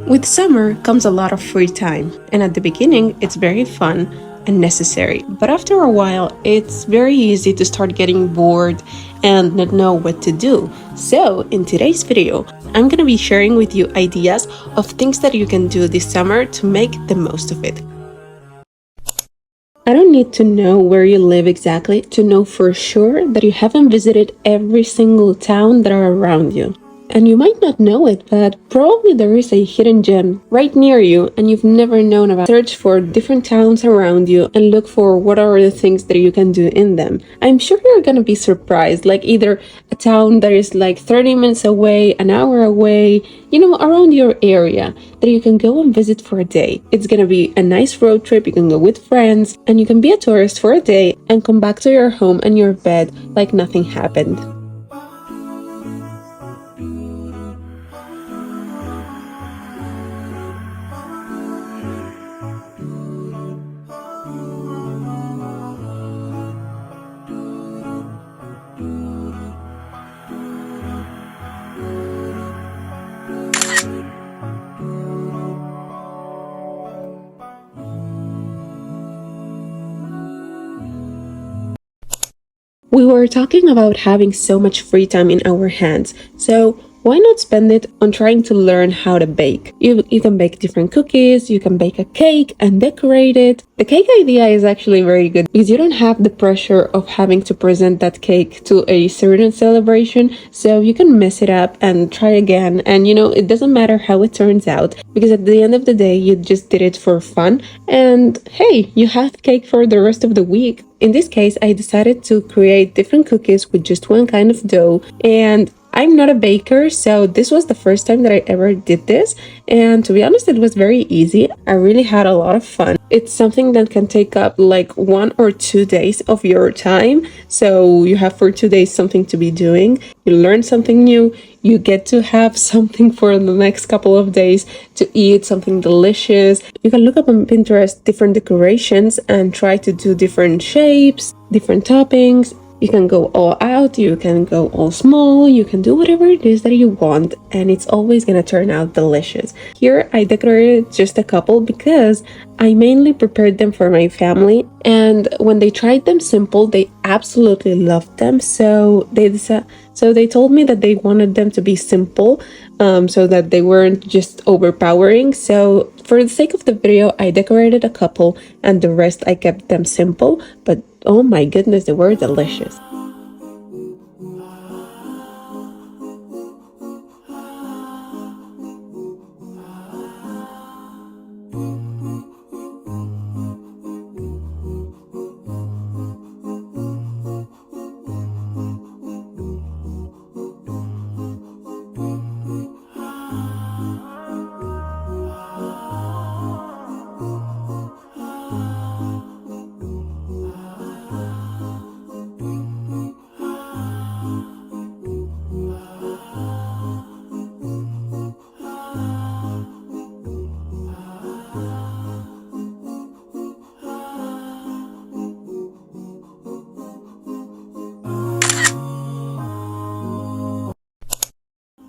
With summer comes a lot of free time, and at the beginning it's very fun and necessary. But after a while, it's very easy to start getting bored and not know what to do. So, in today's video, I'm gonna be sharing with you ideas of things that you can do this summer to make the most of it. I don't need to know where you live exactly to know for sure that you haven't visited every single town that are around you. And you might not know it, but probably there is a hidden gem right near you and you've never known about. Search for different towns around you and look for what are the things that you can do in them. I'm sure you're gonna be surprised, like either a town that is like 30 minutes away, an hour away, around your area that you can go and visit for a day. It's gonna be a nice road trip, you can go with friends, and you can be a tourist for a day and come back to your home and your bed like nothing happened. We were talking about having so much free time in our hands, so why not spend it on trying to learn how to bake? You can bake different cookies, you can bake a cake and decorate it. The cake idea is actually very good because you don't have the pressure of having to present that cake to a certain celebration, so you can mess it up and try again, and it doesn't matter how it turns out because at the end of the day you just did it for fun, and hey, you have cake for the rest of the week. In this case, I decided to create different cookies with just one kind of dough, and I'm not a baker, so this was the first time that I ever did this, and to be honest, it was very easy. I really had a lot of fun. It's something that can take up like 1 or 2 days of your time, so you have for 2 days something to be doing. You learn something new, you get to have something for the next couple of days to eat, something delicious. You can look up on Pinterest different decorations and try to do different shapes, different toppings. You can go all out, you can go all small, you can do whatever it is that you want, and it's always gonna turn out delicious. Here I decorated just a couple because I mainly prepared them for my family, and when they tried them simple, they absolutely loved them. So they told me that they wanted them to be simple, so that they weren't just overpowering. So for the sake of the video, I decorated a couple, and the rest I kept them simple. But oh my goodness, they were delicious.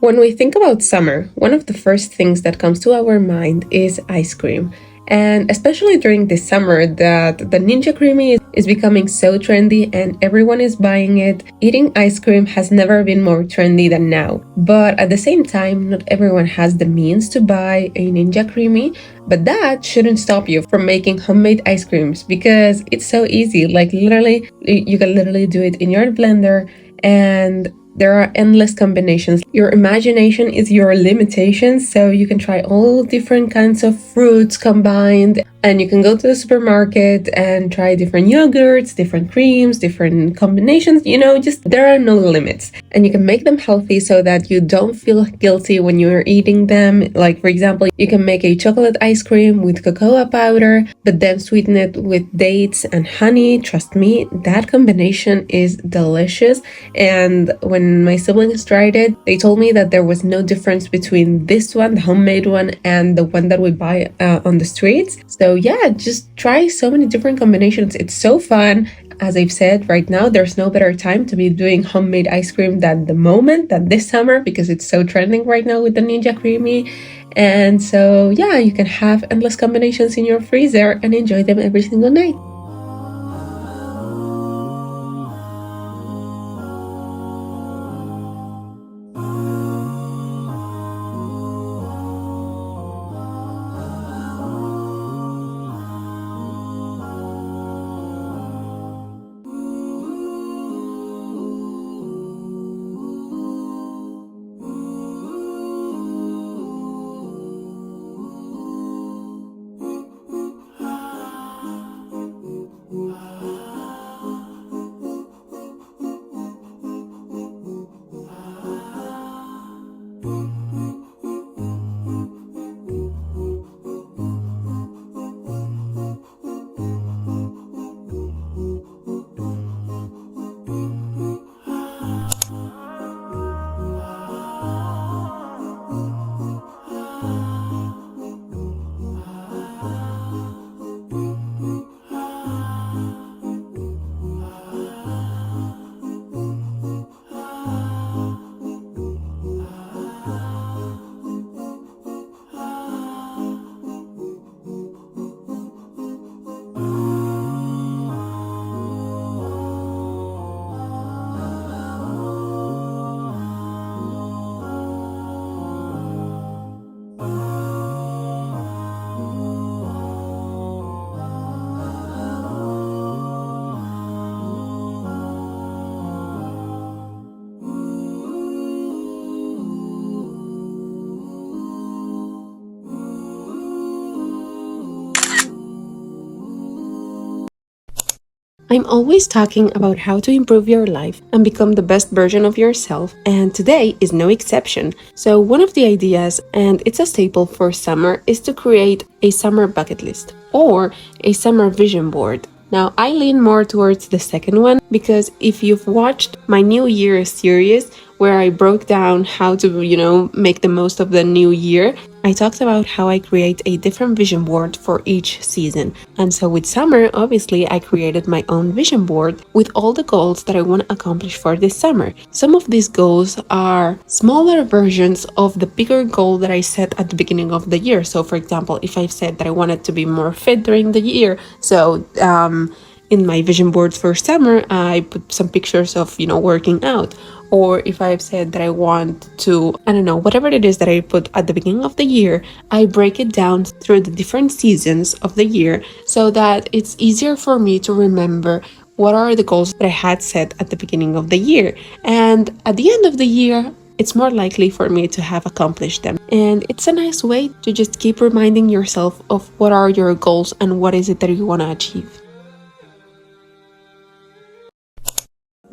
When we think about summer, one of the first things that comes to our mind is ice cream. And especially during this summer that the Ninja Creamy is becoming so trendy and everyone is buying it. Eating ice cream has never been more trendy than now. But at the same time, not everyone has the means to buy a Ninja Creamy. But that shouldn't stop you from making homemade ice creams because it's so easy. Like literally, you can literally do it in your blender, and there are endless combinations. Your imagination is your limitation, so you can try all different kinds of fruits combined, and you can go to the supermarket and try different yogurts, different creams, different combinations, just there are no limits. And you can make them healthy so that you don't feel guilty when you're eating them. Like for example, you can make a chocolate ice cream with cocoa powder, but then sweeten it with dates and honey. Trust me, that combination is delicious. And when my siblings tried it, they told me that there was no difference between this one, the homemade one, and the one that we buy on the streets. So yeah, just try so many different combinations. It's so fun. As I've said, right now, there's no better time to be doing homemade ice cream than this summer, because it's so trending right now with the Ninja Creamy. And so yeah, you can have endless combinations in your freezer and enjoy them every single night. I'm always talking about how to improve your life and become the best version of yourself, and today is no exception. So, one of the ideas, and it's a staple for summer, is to create a summer bucket list or a summer vision board. Now, I lean more towards the second one because if you've watched my New Year series, where I broke down how to, make the most of the new year, I talked about how I create a different vision board for each season. And so with summer, obviously, I created my own vision board with all the goals that I want to accomplish for this summer. Some of these goals are smaller versions of the bigger goal that I set at the beginning of the year. So for example, if I said that I wanted to be more fit during the year, so in my vision board for summer, I put some pictures of, working out. Or if I've said that I want to, I don't know, whatever it is that I put at the beginning of the year, I break it down through the different seasons of the year so that it's easier for me to remember what are the goals that I had set at the beginning of the year. And at the end of the year, it's more likely for me to have accomplished them. And it's a nice way to just keep reminding yourself of what are your goals and what is it that you want to achieve.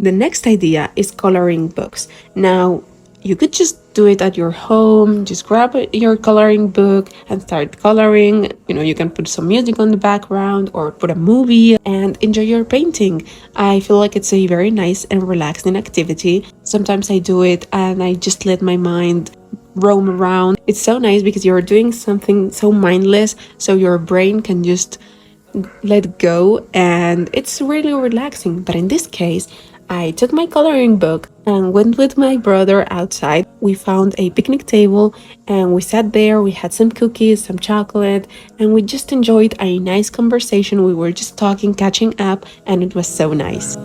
The next idea is coloring books. Now, you could just do it at your home, just grab your coloring book and start coloring. You can put some music on the background or put a movie and enjoy your painting. I feel like it's a very nice and relaxing activity. Sometimes I do it and I just let my mind roam around. It's so nice because you're doing something so mindless, so your brain can just let go and it's really relaxing. But in this case, I took my coloring book and went with my brother outside. We found a picnic table and we sat there. We had some cookies, some chocolate, and we just enjoyed a nice conversation. We were just talking, catching up, and it was so nice.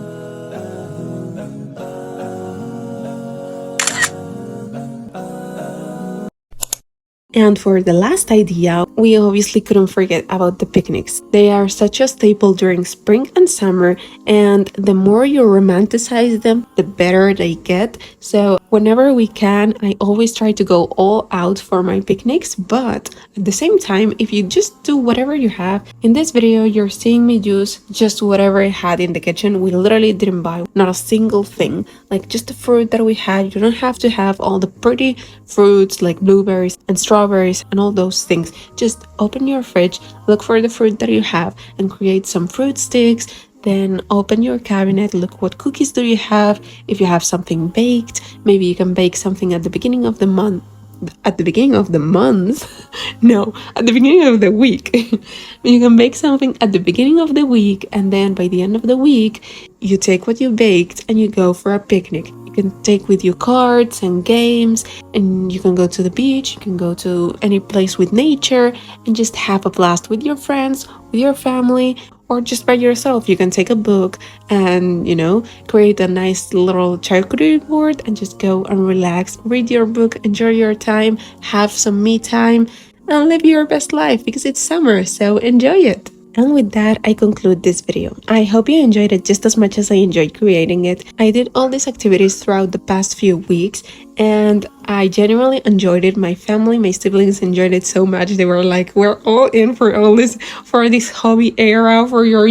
And for the last idea, we obviously couldn't forget about the picnics. They are such a staple during spring and summer, and the more you romanticize them, the better they get. So whenever we can, I always try to go all out for my picnics, but at the same time, if you just do whatever you have, in this video, you're seeing me use just whatever I had in the kitchen. We literally didn't buy not a single thing, like just the fruit that we had. You don't have to have all the pretty fruits like blueberries and strawberries and all those things. Just open your fridge, look for the fruit that you have and create some fruit sticks. Then open your cabinet, look what cookies do you have. If you have something baked, maybe you can bake something at the beginning of the month, at the beginning of the month. No, at the beginning of the week. You can bake something at the beginning of the week, and then by the end of the week, you take what you baked and you go for a picnic. You can take with you cards and games, and you can go to the beach, you can go to any place with nature and just have a blast with your friends, with your family, or just by yourself. You can take a book and, create a nice little charcuterie board and just go and relax, read your book, enjoy your time, have some me time, and live your best life because it's summer, so enjoy it. And with that, I conclude this video. I hope you enjoyed it just as much as I enjoyed creating it. I did all these activities throughout the past few weeks, and I genuinely enjoyed it. My family, my siblings enjoyed it so much. They were like, we're all in for all this, for this hobby era, for your,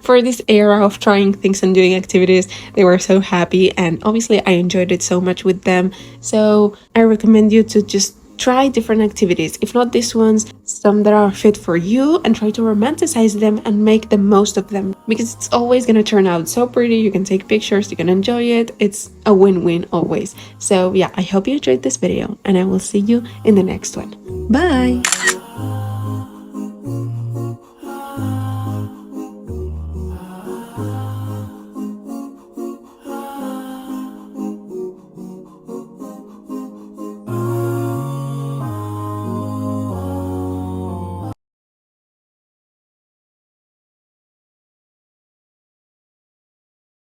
for this era of trying things and doing activities. They were so happy, and obviously I enjoyed it so much with them. So I recommend you to just try different activities, if not these ones, some that are fit for you, and try to romanticize them and make the most of them, because it's always going to turn out so pretty. You can take pictures, you can enjoy it. It's a win-win always. So yeah, I hope you enjoyed this video, and I will see you in the next one. Bye.